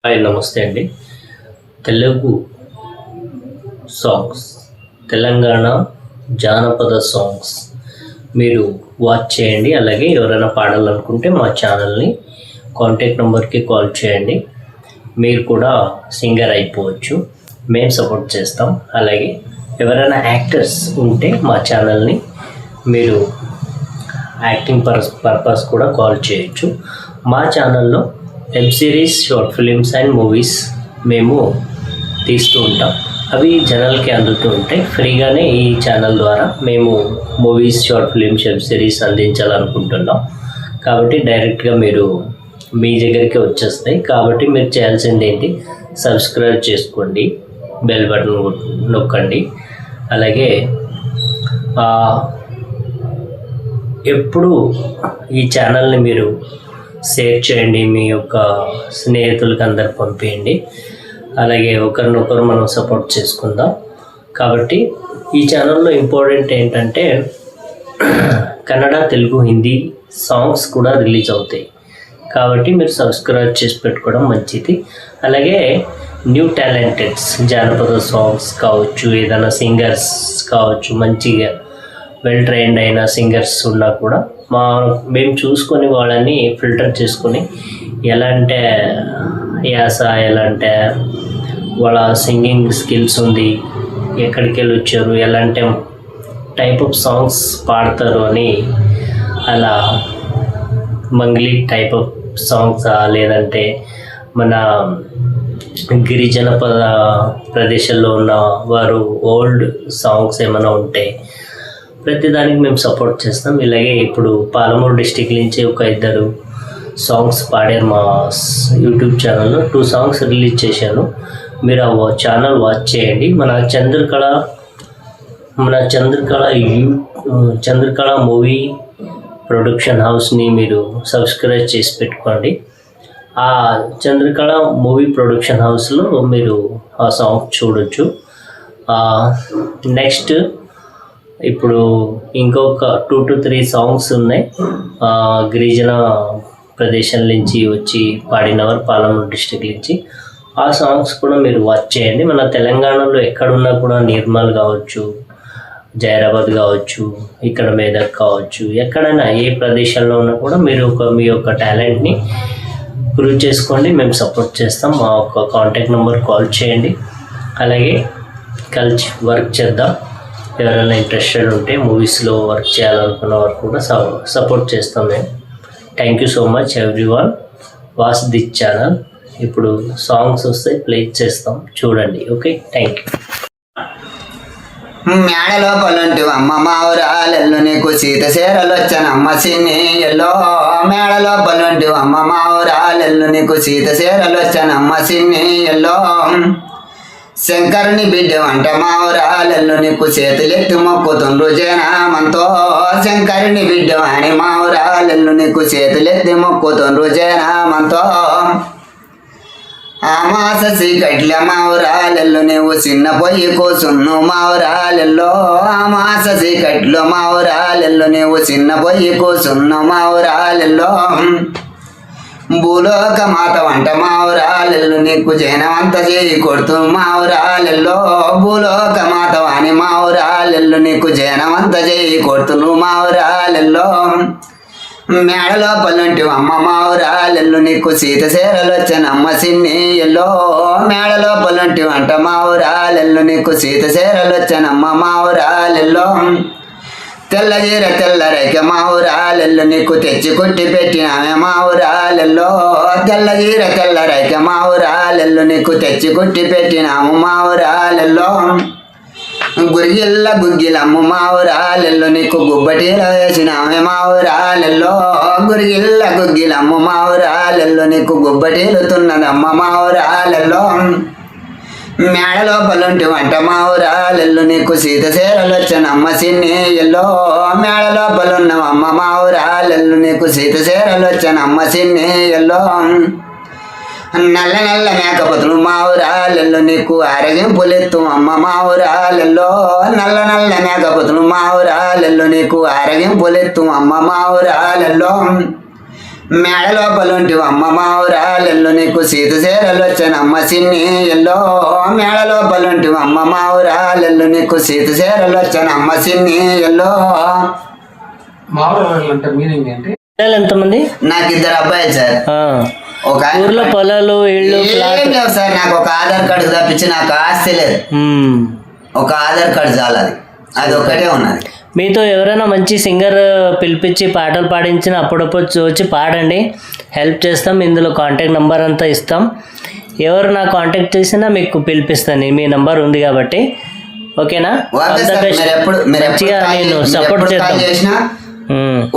Hi నమస్తే అండి. Telugu songs, Telangana జానపద సాంగ్స్ మీరు వాచ్ చేయండి. అలాగే ఎవరైనా పాడాలనుకుంటే మా ఛానల్ని కాంటాక్ట్ నెంబర్కి కాల్ చేయండి. మీరు కూడా సింగర్ అయిపోవచ్చు, మేము సపోర్ట్ చేస్తాం. అలాగే ఎవరైనా యాక్టర్స్ ఉంటే మా ఛానల్ని మీరు యాక్టింగ్ పర్పస్ కూడా కాల్ చేయొచ్చు. మా ఛానల్లో web series, short films and movies మేము తీస్తూ ఉంటాం. అవి జనాలకి అందుతూ ఉంటాయి ఫ్రీగానే. ఈ ఛానల్ ద్వారా మేము movies, short films, web series అందించాలనుకుంటున్నాం. కాబట్టి డైరెక్ట్గా మీరు మీ దగ్గరికి వచ్చేస్తాయి. కాబట్టి మీరు చేయాల్సింది ఏంటి, సబ్స్క్రైబ్ చేసుకోండి, బెల్ బటన్ నొక్కండి. అలాగే ఎప్పుడు ఈ ఛానల్ని మీరు షేర్ చేయండి, మీ యొక్క స్నేహితులకి అందరు పంపించండి. అలాగే ఒకరినొకరు మనం సపోర్ట్ చేసుకుందాం. కాబట్టి ఈ ఛానల్లో ఇంపార్టెంట్ ఏంటంటే కన్నడ, తెలుగు, హిందీ సాంగ్స్ కూడా రిలీజ్ అవుతాయి. కాబట్టి మీరు సబ్స్క్రైబ్ చేసి పెట్టుకోవడం మంచిది. అలాగే న్యూ టాలెంటెడ్స్, జానపద సాంగ్స్ కావచ్చు, ఏదైనా సింగర్స్ కావచ్చు, మంచిగా వెల్ ట్రైన్డ్ అయిన సింగర్స్ ఉన్నా కూడా మేము చూసుకొని వాళ్ళని ఫిల్టర్ చేసుకొని ఎలా అంటే యాస, ఎలా అంటే వాళ్ళ సింగింగ్ స్కిల్స్ ఉంది, ఎక్కడికి వెళ్ళి వచ్చారు, ఎలాంటి టైప్ ఆఫ్ సాంగ్స్ పాడతారు అని అలా మంగ్లీ టైప్ ఆఫ్ సాంగ్సా, లేదంటే మన గిరిజన ప్రదేశాల్లో ఉన్న వారు ఓల్డ్ సాంగ్స్ ఏమైనా ఉంటే ప్రతిదానికి మేము సపోర్ట్ చేస్తాం. ఇలాగే ఇప్పుడు పాలమూరు డిస్టిక్ నుంచి ఒక 2 సాంగ్స్ పాడారు. మా యూట్యూబ్ ఛానల్లో 2 సాంగ్స్ రిలీజ్ చేశాను. మీరు ఆ ఛానల్ వాచ్ చేయండి. మన చంద్రకళ మూవీ ప్రొడక్షన్ హౌస్ని మీరు సబ్స్క్రైబ్ చేసి పెట్టుకోండి. ఆ చంద్రకళ మూవీ ప్రొడక్షన్ హౌస్లో మీరు ఆ సాంగ్ చూడొచ్చు. నెక్స్ట్ ఇప్పుడు ఇంకొక 2 to 3 సాంగ్స్ ఉన్నాయి. గిరిజన ప్రదేశం నుంచి వచ్చి పాడినవారు, పాలమూరు డిస్టిక్ నుంచి. ఆ సాంగ్స్ కూడా మీరు వాచ్ చేయండి. మన తెలంగాణలో ఎక్కడున్నా కూడా నిర్మల్ కావచ్చు, జైరాబాద్ కావచ్చు, ఇక్కడ మేదక్ కావచ్చు, ఎక్కడైనా ఏ ప్రదేశంలో ఉన్నా కూడా మీరు మీ యొక్క టాలెంట్ని ప్రూవ్ చేసుకోండి. మేము సపోర్ట్ చేస్తాం. మా ఒక కాంటాక్ట్ నెంబర్ కాల్ చేయండి. అలాగే కలిసి వర్క్ చేద్దాం. ఎవరైనా ఇంట్రెస్టెడ్ ఉంటే మూవీస్లో వర్క్ చేయాలనుకున్న వారు కూడా సపోర్ట్ చేస్తాం మేము. Thank you so much everyone. Watch this channel. ఇప్పుడు సాంగ్స్ వస్తే ప్లే చేస్తాం, చూడండి. Okay, thank you. మేడలో పలుంటి అమ్మ మావురాలెల్లు నీకు సీత సేరలు వచ్చానమ్మ సిన్ని ఎల్లో. మేడలో పలుంటి అమ్మ మావురాలెల్లు నీకు సీత సేరలు వచ్చానమ్మ సిన్ని ఎల్లో. శంకరుని బిడ్డ వంట మావురాలెల్లు నీకు చేతులెత్తి మొక్కుతుండ్రు జనామంతో. శంకరుని బిడ్డ వాణి మావురాలెల్లు నీకు చేతులెత్తి మొక్కుతుండ్రు జనామంతో. ఆమాస చీకట్ల మావురాలెల్లు నీవు చిన్న పొయ్యి కూసున్ను మావురాలెల్లో. ఆమాస చీకట్లో మావురాలెల్లు నీవు చిన్న పొయ్యి కూసున్ను మావురాలెల్లో. భూలోక మాత వంట మావురాలెల్లు నీకు జనమంత చేయి కొడుతూ మావురాలెల్లో. భూలోక మాత వాణి మావురాలెల్లు నీకు జనమంత చేయి కొడుతును మావురాలెల్లో. మేడలో పల్లుంటి అమ్మ మావురాలెల్లు నీకు సీత సేరలు వచ్చానమ్మ సిన్ని ఎల్లో. మేడలో పల్లుంటి వంట మావురాలెల్లు నీకు సీత సేరలు వచ్చానమ్మ మావురాలెల్లో. తెల్లజీర తెల్లరైక మావురాలెల్లు నీకు తెచ్చి కుట్టి పెట్టినామే మావురాలెల్లో. తెల్లజీర తెల్లరైక మావురాలెల్లు నీకు తెచ్చి కుట్టి పెట్టినాము మావురాలెల్లో. గురిగిల్ల గుగ్గిలమ్ము మావురాలెల్లు నీకు గుబ్బటీల వేసినామే మావురాలెల్లో. గురిగిల్ల గుగ్గిలమ్ము మావురాలెల్లు నీకు గుబ్బటీలుతున్నదమ్మ మావురాలెల్లో. మేడలో పలుంటి వంట మావురాలెల్లు నీకు సీత సేరలు వచ్చానమ్మ సిన్ని ఎల్లో. మేడలో పలున్నవమ్మ మావురాలెల్లు నీకు సీత సేరలు వచ్చానమ్మ సిన్ని ఎల్లో. నల్ల నల్ల మేకపోతులు మావురాలెల్లు నీకు ఆరగింపులెత్తు అమ్మ మావురాలెల్లో. నల్ల నల్ల మేకపోతులు మావురాలెల్లు నీకు ఆరగింపులెత్తు అమ్మ మావురాలెల్లో. మేడ లోపలుంటి అమ్మ మావురాలెల్లు నీకు సీత సేరలు వచ్చానమ్మ సిన్ని ఎల్లో మేడ లోపలుంటి అమ్మ మావురాలెల్లు నీకు సీత సేరలు వచ్చానమ్మ సిన్ని ఎల్లో. మావురాలు అంటే మీనింగ్ ఏంటి? పిల్లలు ఎంతమంది? నాకు 2 అబ్బాయిలు సార్. ఒక ఊర్లో పొలాలు ఇళ్ళు ఏం లేవు సార్. నాకు ఒక ఆధార్ కార్డు తప్పించి నాకు ఆస్తి లేదు. ఒక ఆధార్ కార్డు చాలు, అది ఒకటే ఉన్నది. మీతో ఎవరైనా మంచి సింగర్ పిలిపించి పాటలు పాడించిన అప్పుడప్పుడు వచ్చి పాడండి, హెల్ప్ చేస్తాం. ఇందులో కాంటాక్ట్ నెంబర్ అంతా ఇస్తాం. ఎవరు నా కాంటాక్ట్ చేసినా మీకు పిలిపిస్తాను, మీ నెంబర్ ఉంది కాబట్టి. ఓకేనా? మంచిగా నేను సపోర్ట్ చేస్తాను.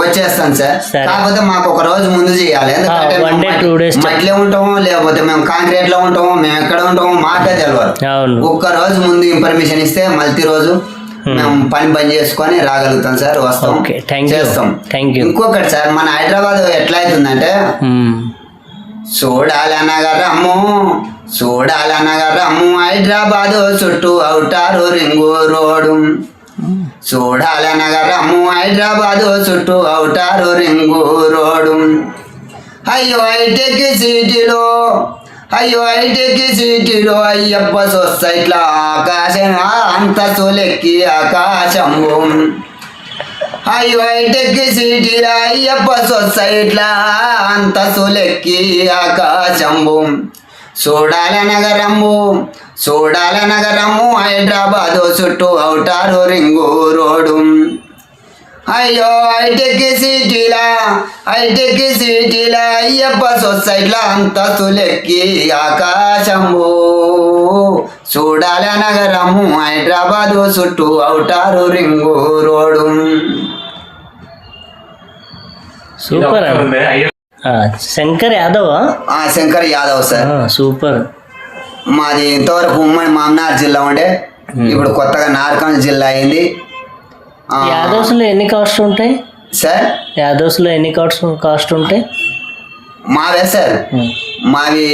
వచ్చేస్తాను సార్. కాకపోతే మాకు ఒక రోజు ముందు చేయాలి. ఎందుకంటే 1 day 2 days మట్లే ఉంటాము, లేకపోతే మేము కాంక్రీట్ లో ఉంటాము, మేము ఎక్కడ ఉంటాము మాకే తెలియదు. ఒక్క రోజు ముందు ఇన్ఫర్మేషన్ ఇస్తే మల్టీ రోజు మేము పని చేసుకొని రాగలుగుతాం సార్. వస్తాం, చేస్తాం. ఇంకొకటి సార్, మన హైదరాబాద్ ఎట్లా అవుతుందంటే చూడాలనగరమ్ము హైదరాబాద్ చుట్టూ అవుటారు రింగు రోడ్డు. చూడాలనగరమ్ము హైదరాబాద్ చుట్టూ అవుటారు రింగు రోడ్డు. అయ్యో హైటెక్ సిటీలో అయ్యప్ప సొసైట్ల ఆకాశం అంతస్తులెక్కి ఆకాశంబు. అయ్యో హైటెక్ సిటీలో అయ్యప్ప సొసైట్ల అంతస్తులెక్కి ఆకాశంబు. చూడాలనగరమ్ము హైదరాబాద్ చుట్టూ అవుటారు రింగు రోడ్డు. అయ్యో హైటెక్ సిటీలా అయ్యప్ప సొసైట్ల అంతస్తులెక్కి ఆకాశంబు. చూడాలనగరమ్ము హైదరాబాద్ చుట్టూ outer ring road. Super. Shankar Yadav. Shankar Yadav sir. Super. మాది ఇంతవరకు ఉమ్మడి మామనార్ జిల్లా ఉండే, ఇప్పుడు కొత్తగా నార్కల్ జిల్లా అయింది. యాదవ్స్ లో ఎన్ని కాస్ట్ ఉంటాయి సార్? యాదవ్స్ లో ఎన్ని కాస్ట్ ఉంటాయి? మావే సార్, మావి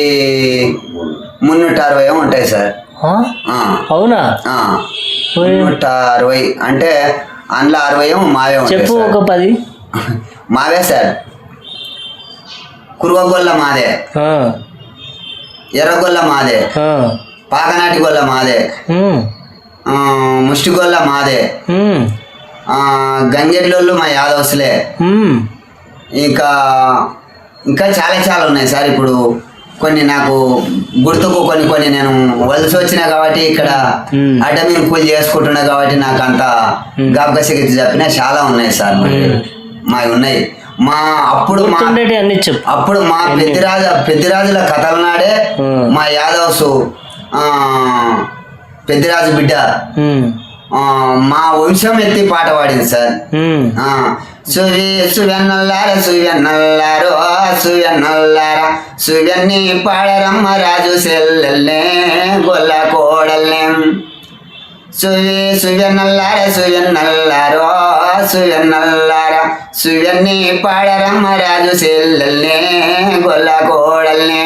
360 ఉంటాయి సార్. అవునా? 360 అంటే అందులో 60 మావే ఉంటాయి. చెప్పు ఒక 10. మావే సార్. కురువగొల్ల మాదే, ఎర్రగొల్ల మాదే, పాకనాటి గొల్ల మాదే, ముష్టిగొల్ల మాదే, గంగెడ్లోళ్ళు మా యాదవ్స్లే. ఇంకా చాలా ఉన్నాయి సార్. ఇప్పుడు కొన్ని నాకు గుర్తుకు కొన్ని నేను వలస వచ్చినా కాబట్టి ఇక్కడ అడ్డమీన కూలి చేసుకుంటున్నా కాబట్టి నాకు అంత గాబగసిగతి చెప్పినా చాలా ఉన్నాయి సార్. మావి ఉన్నాయి. అప్పుడు మా పెద్దిరాజుల కథల నాడే మా యాదవ్స్ పెద్దిరాజు బిడ్డ మా వంశం ఎత్తి పాట పాడింది సార్. సువెన్ని పాడరమ్మ రాజు సెల్లెల్నే గొల్ల కోడల్నే. సువెన్ని పాడరమ్మ రాజు సెల్లెల్నే గొల్ల కోడల్నే.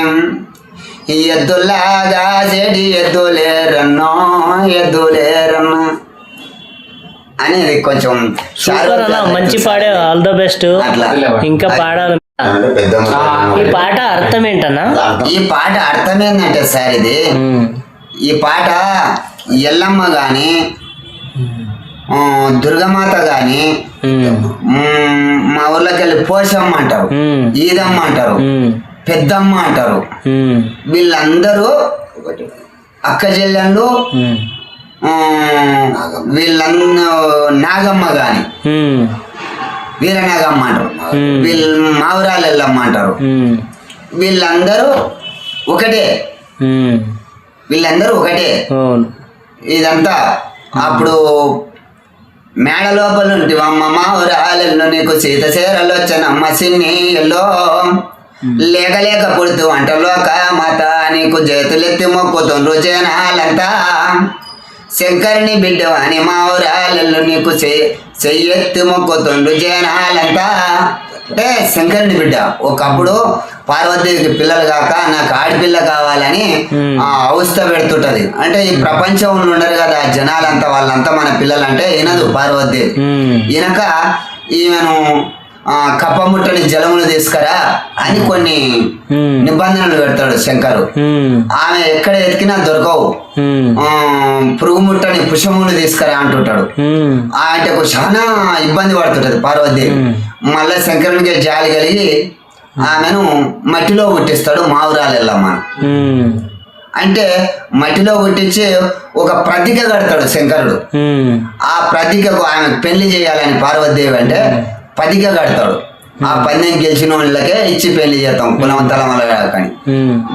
ఎద్దులాగా చెడి ఎద్దులేరన్నో అనేది కొంచెం మంచి పాడే. All the best. ఇంకా పాడాలి. ఈ పాట అర్థం ఏంటన్నా? ఈ పాట అర్థం ఏంటంటే సార్, ఈ పాట ఎల్లమ్మ గాని దుర్గమాత గాని మా ఊర్లోకి వెళ్ళి పోషమ్మ అంటారు, ఈదమ్మ అంటారు, పెద్దమ్మ అంటారు. వీళ్ళందరూ అక్క చెల్లెళ్ళు. వీళ్ళందరూ నాగమ్మ గాని వీరనాగమ్మ అంటారు, వీళ్ళు మావురాలు ఎల్లమ్మ అంటారు. వీళ్ళందరూ ఒకటే. ఇదంతా అప్పుడు మేడ లోపల ఉంటే అమ్మ మావురాలెల్లో నీకు సీత సేరలు వచ్చానమ్మ సిన్ని ఎల్లో. లేక పుడుతూ వంటలోక మాత నీకు చేతులెత్తి మొక్కుతుండ్రు జనాలంతా. శంకరుని బిడ్డ అని మావురాలెల్లో నీకు చెయ్యెత్తి మొక్కుతుండ్రు జనాలంతా. అంటే శంకరుని బిడ్డ. ఒకప్పుడు పార్వతీకి పిల్లలు కాక నాకు ఆడపిల్ల కావాలని అవస్థ పెడుతుంటది. అంటే ఈ ప్రపంచంలో ఉండరు కదా జనాలంతా, వాళ్ళంతా మన పిల్లలు అంటే వినదు పార్వతి. ఈయనక ఈమెను కప్పముట్టని జలములు తీసుకురా అని కొన్ని నిబంధనలు పెడతాడు శంకరు. ఆమె ఎక్కడ ఎతికినా దొరకవు. పురుగు ముట్టని పుష్పములు తీసుకురా అంటుంటాడు. ఆయనకు చాలా ఇబ్బంది పడుతుంటది పార్వతీదేవి. మళ్ళా శంకరునికి జాలి కలిగి ఆమెను మట్టిలో పుట్టిస్తాడు మావురాలు ఎల్లమ్మ. అంటే మట్టిలో పుట్టించి ఒక ప్రతిక కడతాడు శంకరుడు. ఆ ప్రతికకు ఆమె పెళ్లి చేయాలని పార్వతీదేవి అంటే పతిక కడతాడు. ఆ పందెం గెలిచిన వాళ్ళకే ఇచ్చి పెళ్లి చేస్తాం కులవంతల వల్ల కానీ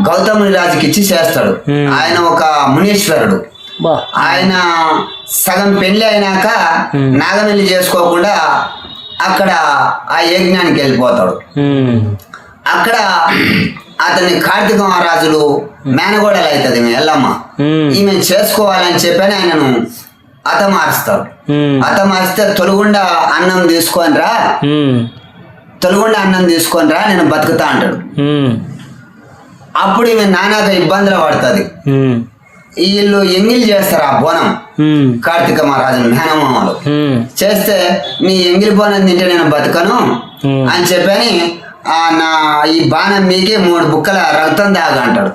గౌతముని రాజుకి ఇచ్చి చేస్తాడు. ఆయన ఒక మునీశ్వరుడు. ఆయన సగం పెళ్లి అయినాక నాగమెల్లి చేసుకోకుండా అక్కడ ఆ యజ్ఞానికి వెళ్ళిపోతాడు. అక్కడ అతని కార్తీక మహారాజులు మేనగోడలు అవుతుంది ఎల్లమ్మ. ఈమె చేసుకోవాలని చెప్పని ఆయనను అతమారుస్తాడు. అతమారిస్తే తొలుగుండా అన్నం తీసుకొని రా, తొలుగుండా అన్నం తీసుకొని రా, నేను బతుకుతా అంటాడు. అప్పుడు ఈమె నానాక ఇబ్బందులు పడుతుంది. వీళ్ళు ఎంగిల్ చేస్తారు ఆ బోనం కార్తీక మహారాజును మేనమామలు చేస్తే, నీ ఎంగిలి బోనం తింటే నేను బతుకను అని చెప్పని నా ఈ బాణం మీకి 3 బుక్కల రక్తం తాగంటాడు.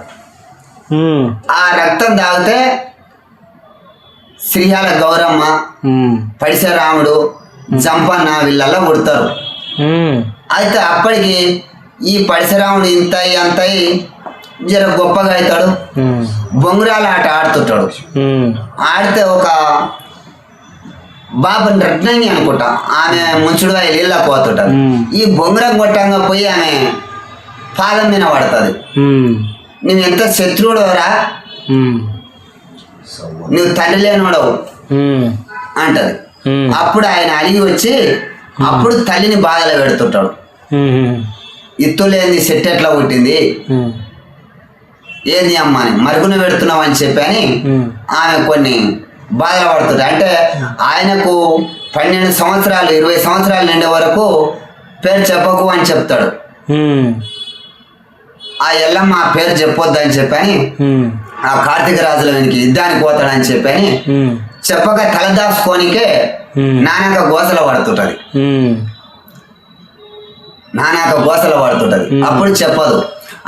ఆ రక్తం తాగితే శ్రీహాల గౌరమ్మ, పడిశరాముడు, జంపన్న వీళ్ళల్లో పుడతారు. అయితే అప్పటికి ఈ పడిశరాముడు ఇంత అంత జర గొప్పగా అవుతాడు. బొంగురాల ఆట ఆడుతుంటాడు. ఆడితే ఒక బాబుని రత్నని అనుకుంటా ఆమె ముంచుడుగా నీళ్ళ పోతుంటారు. ఈ బొంగురం కొట్టంగా పోయి ఆమె పాదం మీద పడుతుంది. నువ్వు ఎంత శత్రువుడవరా, నువ్వు తల్లి లేనివాడవు అంటది. అప్పుడు ఆయన అలిగి వచ్చి అప్పుడు తల్లిని బాధలో పెడుతుంటాడు. ఇత్తు లేని సెట్ ఎట్లా పుట్టింది, ఏంది అమ్మ అని మరుగున పెడుతున్నావు అని చెప్పని ఆమె కొన్ని బాధలు పడుతుంది. అంటే ఆయనకు 12 సంవత్సరాలు 20 సంవత్సరాలు నిండే వరకు పేరు చెప్పకు అని చెప్తాడు. ఆ ఎల్లమ్మ ఆ పేరు చెప్పొద్దు అని చెప్పని ఆ కార్తీక రాజుల వెనక్కి యుద్ధానికి పోతాడని చెప్పని చెప్పక తలదాచుకోనికే నానాక గోసలు పడుతుంటది. నానాక గోసలు పడుతుంటది. అప్పుడు చెప్పదు.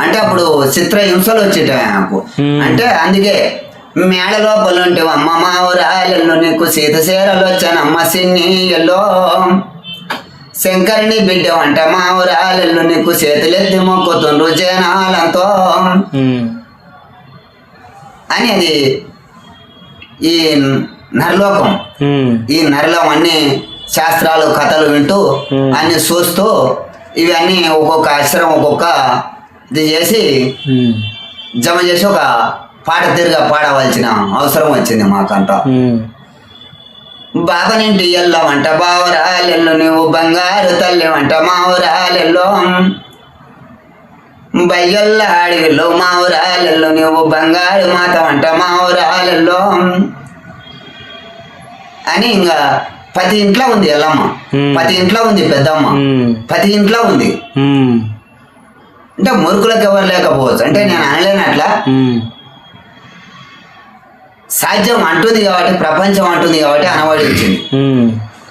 అంటే అప్పుడు చిత్ర హింసలు వచ్చేటాయి నాకు. అంటే అందుకే మేడ లోపల ఉంటే అమ్మ మావురాలెల్లో నీకు సీత చీరలు వచ్చానమ్మ సిన్ని ఎల్లో శంకరుని బిడ్డ వంట మావురాలెల్లో నీకు చేతులెత్తి మొక్కుతుండ్రు జనాలంతో అని. అది ఈ నరలోకం. ఈ నరలోకం అన్ని శాస్త్రాలు కథలు వింటూ అన్ని చూస్తూ ఇవన్నీ ఒక్కొక్క అక్షరం ఒక్కొక్క ఇది చేసి జమ చేసి ఒక పాట తిరిగా పాడవలసిన అవసరం వచ్చింది మాకంతా. బాబనింటి ఎల్లో వంట బావురాలెల్లో నువ్వు బంగారు తల్లి వంట మావురాలెల్లో బయ్యల్ల అడవిలో మావురాలెల్లో నువ్వు బంగారు మాత వంట మావురాలెల్లో అని. ఇంకా ప్రతి ఇంట్లో ఉంది ఎల్లమ్మ, ప్రతి ఇంట్లో ఉంది పెద్దమ్మ, ప్రతి ఇంట్లో ఉంది. అంటే మురుకులకు ఎవరు లేకపోవచ్చు. అంటే నేను అనలేనట్లా సాధ్యం అంటుంది కాబట్టి, ప్రపంచం అంటుంది కాబట్టి అనబడి వచ్చింది.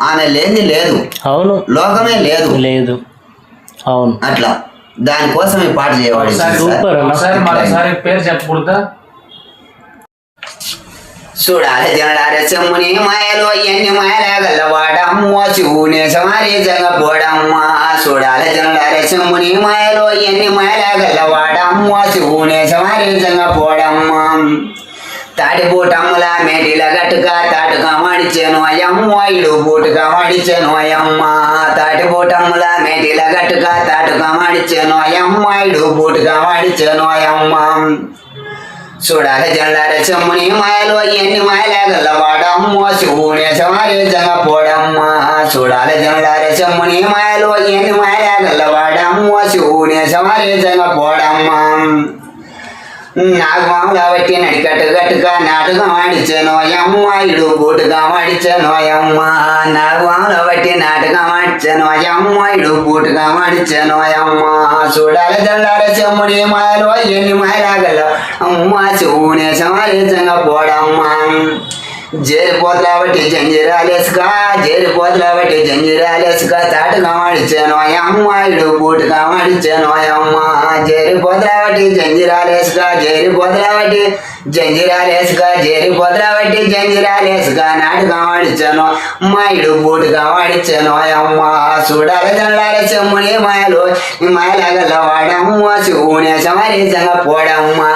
ఆమె లేని లేదు, అవును, లోకమే లేదు లేదు, అవును. అట్లా దానికోసం ఈ పాట చేయవాడు. చూడాలి జనడారే చెమ్ముని మాయలో ఎన్ని మాయలాగల్లవాడమ్మ శివునే సమారి జగపోడమ్మ. చూడాలి జనడారే చెమ్ముని మాయలో ఎన్ని మాయలాగల్లవాడమ్మ శివునే సమారి జగపోడమ్మ. తాటిపూటమ్ముల మేటిల గట్టుక తాటుగా మడిచెను అయ్యమ్మ ఇడు బూటుగా మడిచెను అయ్యమ్మ. తాటిపూటమ్ముల మేటిల గట్టుక తాటుగా మడిచెను అయ్యమ్మ ఇడు బూటుగా మడిచెను అయ్యమ్మ. చూడాలి జల్లారే చెమ్ముని మాయలో ఎన్ని మాయలాగల్లవాడమ్మ శివునే సమారి జగపోడమ్మ. చూడాలి జల్లారే చెమ్ముని మాయలో ఎన్ని మాయలాగల్లవాడమ్మ శివునే సమారి జగపోడమ్మ. నాగమాల బట్టి నడికట్టు గట్టుగా నాటుగా మాడిచెను అయ్యమ్మ ఇడు బూటుగా మాడిచెను అయ్యమ్మ. నాగమాల బట్టి నాటుగా మాడిచెను అయ్యమ్మ ఇడు బూటుగా మాడిచెను అయ్యమ్మ. చూడాలి జల్లారే చెమ్ముని మాయలో ఎన్ని మాయలాగల్ల అమ్మ శివునే సమారి జగపోడమ్మ. జేరిపోతులా బట్టి జంజిరాలేసుగా తాటుగా మడిచాను అమ్మాయిడు బూటుగా మడిచాను అమ్మ జేరిపోతులా బట్టి జంజిరాలేసుగా నాటుగా మడిచాను అమ్మాయిడు బూటుగా మడిచాను అమ్మ చూడాలి దండాలి చెమ్ముని మాయలు మాయలగల వాడమ్మ శివునే సమరీసంగా పోడమ్మా